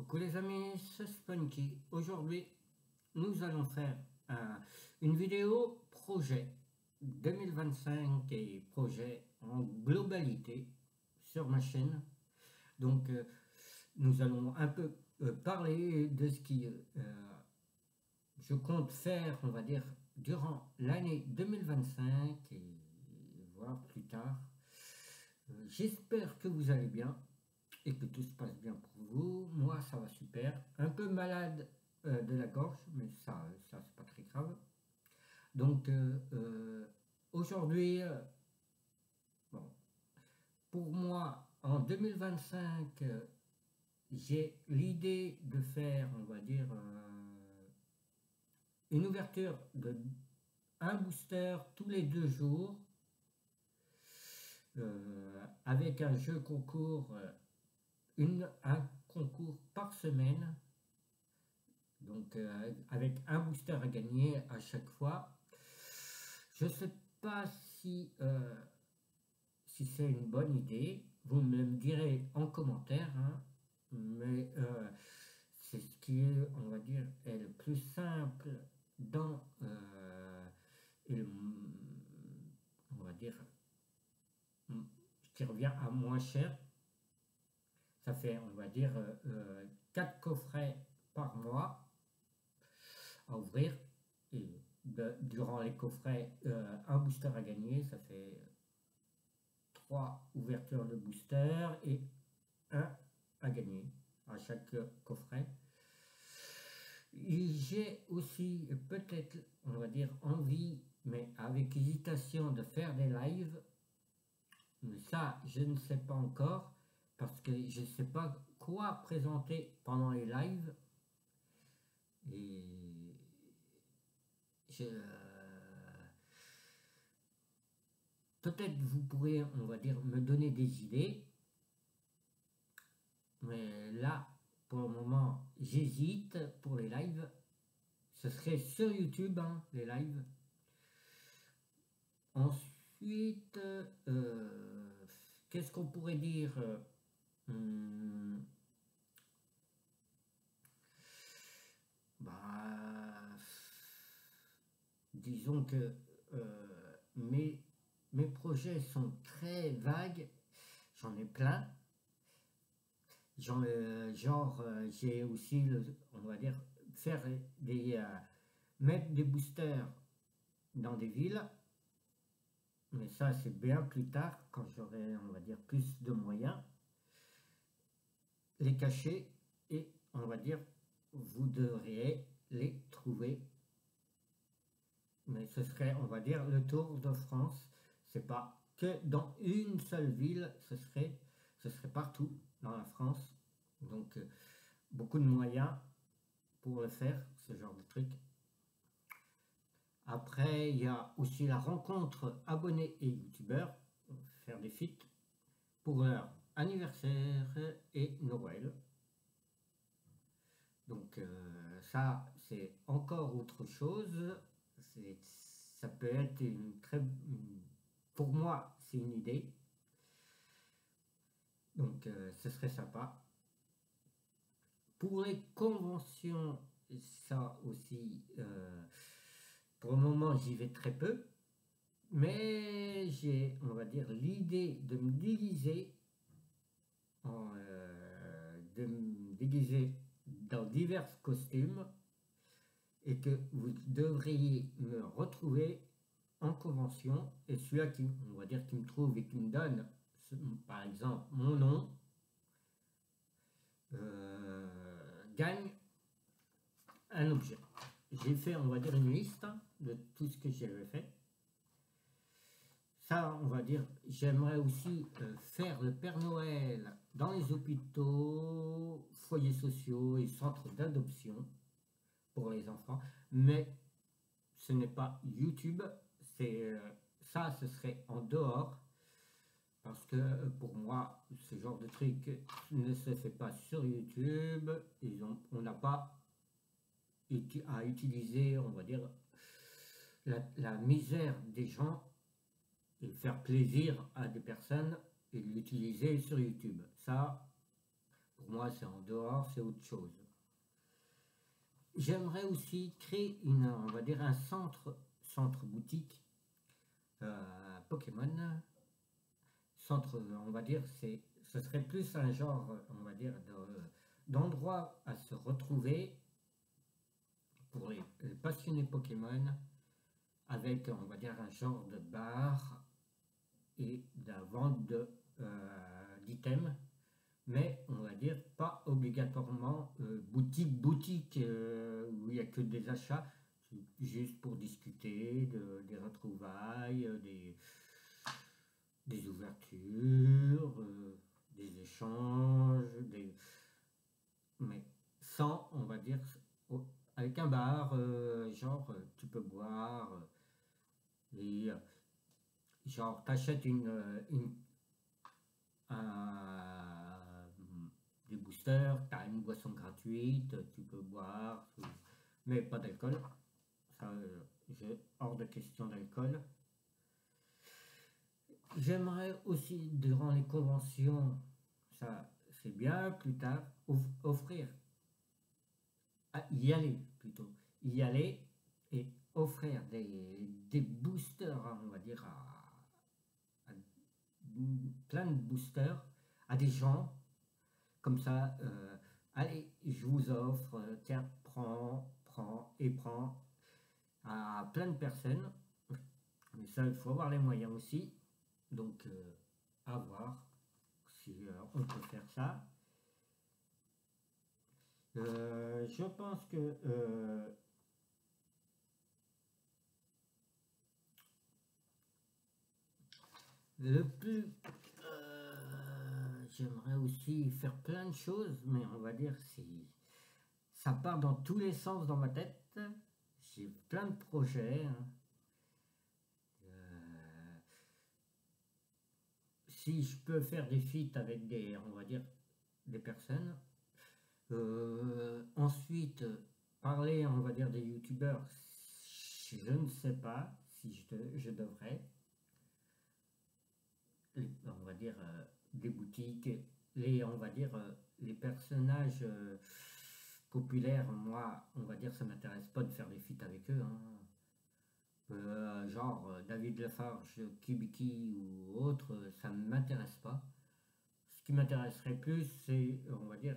Coucou les amis, c'est Spunky. Aujourd'hui, nous allons faire une vidéo projet 2025 et projet en globalité sur ma chaîne. Donc, nous allons un peu parler de ce qui je compte faire, on va dire, durant l'année 2025 et voire plus tard. J'espère que vous allez bien et que tout se passe bien pour vous. Moi, ça va super. Un peu malade de la gorge, mais ça c'est pas très grave. Donc, aujourd'hui, bon, pour moi, en 2025, j'ai l'idée de faire, on va dire, une ouverture de un booster tous les 2 jours, avec un jeu concours, un concours par semaine, donc avec un booster à gagner à chaque fois. Je ne sais pas si c'est une bonne idée, vous me le direz en commentaire, hein, mais c'est ce qui est, on va dire, est le plus simple dans on va dire, qui revient à moins cher. Ça fait, on va dire, 4 coffrets par mois à ouvrir, et durant les coffrets, un booster à gagner, ça fait 3 ouvertures de booster et 1 à gagner à chaque coffret. J'ai aussi peut-être, on va dire, envie, mais avec hésitation, de faire des lives, mais ça je ne sais pas encore, parce que je ne sais pas quoi présenter pendant les lives, et peut-être vous pourrez, on va dire, me donner des idées, mais là, pour le moment, j'hésite pour les lives. Ce serait sur YouTube, hein, les lives. Ensuite, qu'est-ce qu'on pourrait dire? Bah, disons que mes projets sont très vagues, j'en ai plein. Genre, j'ai aussi, on va dire, faire mettre des boosters dans des villes, mais ça c'est bien plus tard, quand j'aurai, on va dire, plus de moyens, les cacher, et on va dire, vous devriez les trouver. Mais ce serait, on va dire, le tour de France. C'est pas que dans une seule ville, ce serait partout dans la France. Donc beaucoup de moyens pour le faire, ce genre de truc. Après, il y a aussi la rencontre abonnés et youtubeurs, faire des feats pour leur anniversaire et Noël. Donc ça, c'est encore autre chose. Ça peut être pour moi, c'est une idée. Donc ce serait sympa. Pour les conventions, ça aussi, pour le moment, j'y vais très peu. Mais j'ai, on va dire, l'idée de me déguiser dans divers costumes, et que vous devriez me retrouver en convention, et celui-là qui, on va dire, qui me trouve et qui me donne, par exemple, mon nom, gagne un objet. J'ai fait, on va dire, une liste de tout ce que j'avais fait. Ça, on va dire, j'aimerais aussi faire le Père Noël dans les hôpitaux, foyers sociaux et centres d'adoption pour les enfants, mais ce n'est pas YouTube, ça, ce serait en dehors, parce que pour moi, ce genre de truc ne se fait pas sur YouTube. On n'a pas à utiliser, on va dire, la misère des gens et faire plaisir à des personnes et l'utiliser sur YouTube. Ça, pour moi, c'est en dehors, c'est autre chose. J'aimerais aussi créer une, on va dire, un centre boutique Pokémon. Centre, on va dire, ce serait plus un genre, on va dire, d'endroit à se retrouver pour les passionnés Pokémon, avec, on va dire, un genre de bar et de la vente d'items, mais on va dire pas obligatoirement boutique où il n'y a que des achats, juste pour discuter des retrouvailles, des ouvertures, des échanges, mais sans, on va dire, avec un bar, genre tu peux boire et genre t'achètes des boosters, t'as une boisson gratuite, tu peux boire, mais pas d'alcool. Ça, hors de question d'alcool. J'aimerais aussi, durant les conventions, ça c'est bien plus tard, offrir, y aller plutôt, y aller et offrir des boosters, on va dire, à plein de boosters à des gens, comme ça, allez, je vous offre, tiens, prends à plein de personnes, mais ça, il faut avoir les moyens aussi, donc à voir si on peut faire ça. Je pense que le plus j'aimerais aussi faire plein de choses, mais on va dire si ça part dans tous les sens dans ma tête. J'ai plein de projets, hein. Si je peux faire des feats avec des, on va dire, des personnes. Ensuite, parler, on va dire, des youtubeurs, je ne sais pas si je devrais. On va dire des boutiques, on va dire les personnages populaires, moi, on va dire, ça m'intéresse pas de faire des feats avec eux, hein. Genre David Lafarge, Kibiki ou autre, ça ne m'intéresse pas. Ce qui m'intéresserait plus, c'est, on va dire,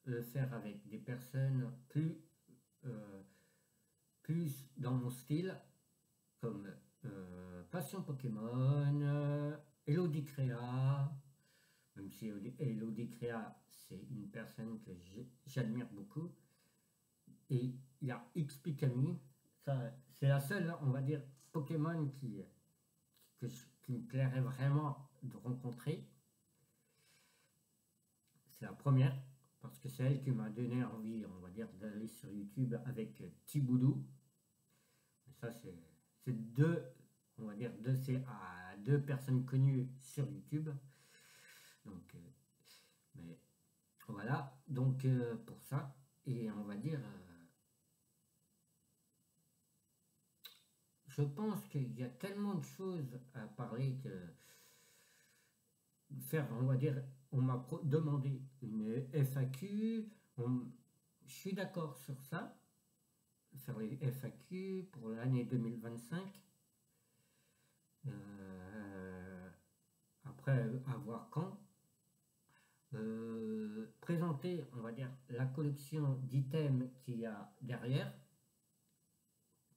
le faire avec des personnes euh, plus dans mon style, comme Passion Pokémon, Elodie Créa, même si Elodie Créa, c'est une personne que j'admire beaucoup. Et il y a XPikami, c'est la seule, on va dire, Pokémon qui me plairait vraiment de rencontrer. C'est la première, parce que c'est elle qui m'a donné envie, on va dire, d'aller sur YouTube avec Thiboudou. Ça, c'est deux, on va dire, deux personnes connues sur YouTube. Donc, mais voilà, donc pour ça, et on va dire, je pense qu'il y a tellement de choses à parler que faire, on va dire, on m'a demandé une FAQ, je suis d'accord sur ça, faire les FAQ pour l'année 2025. Après, à voir quand. Présenter, on va dire, la collection d'items qu'il y a derrière,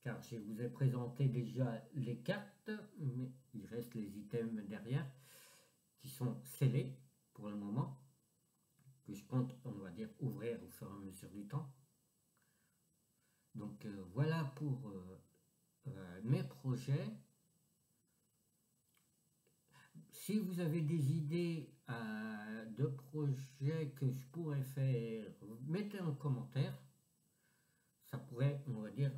car je vous ai présenté déjà les cartes, mais il reste les items derrière qui sont scellés pour le moment, que je compte, on va dire, ouvrir au fur et à mesure du temps. Donc voilà pour mes projets. Si vous avez des idées de projets que je pourrais faire, mettez en commentaire. Ça pourrait, on va dire,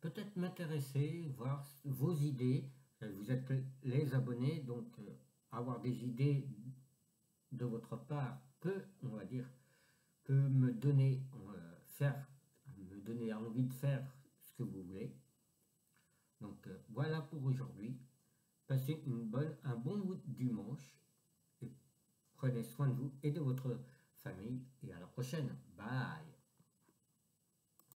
peut-être m'intéresser, voir vos idées. Vous êtes les abonnés, donc avoir des idées de votre part peut, on va dire, peut me donner, me donner envie de faire ce que vous voulez. Donc voilà pour aujourd'hui. Passez un bon dimanche et prenez soin de vous et de votre famille. famille et à la prochaine. Bye.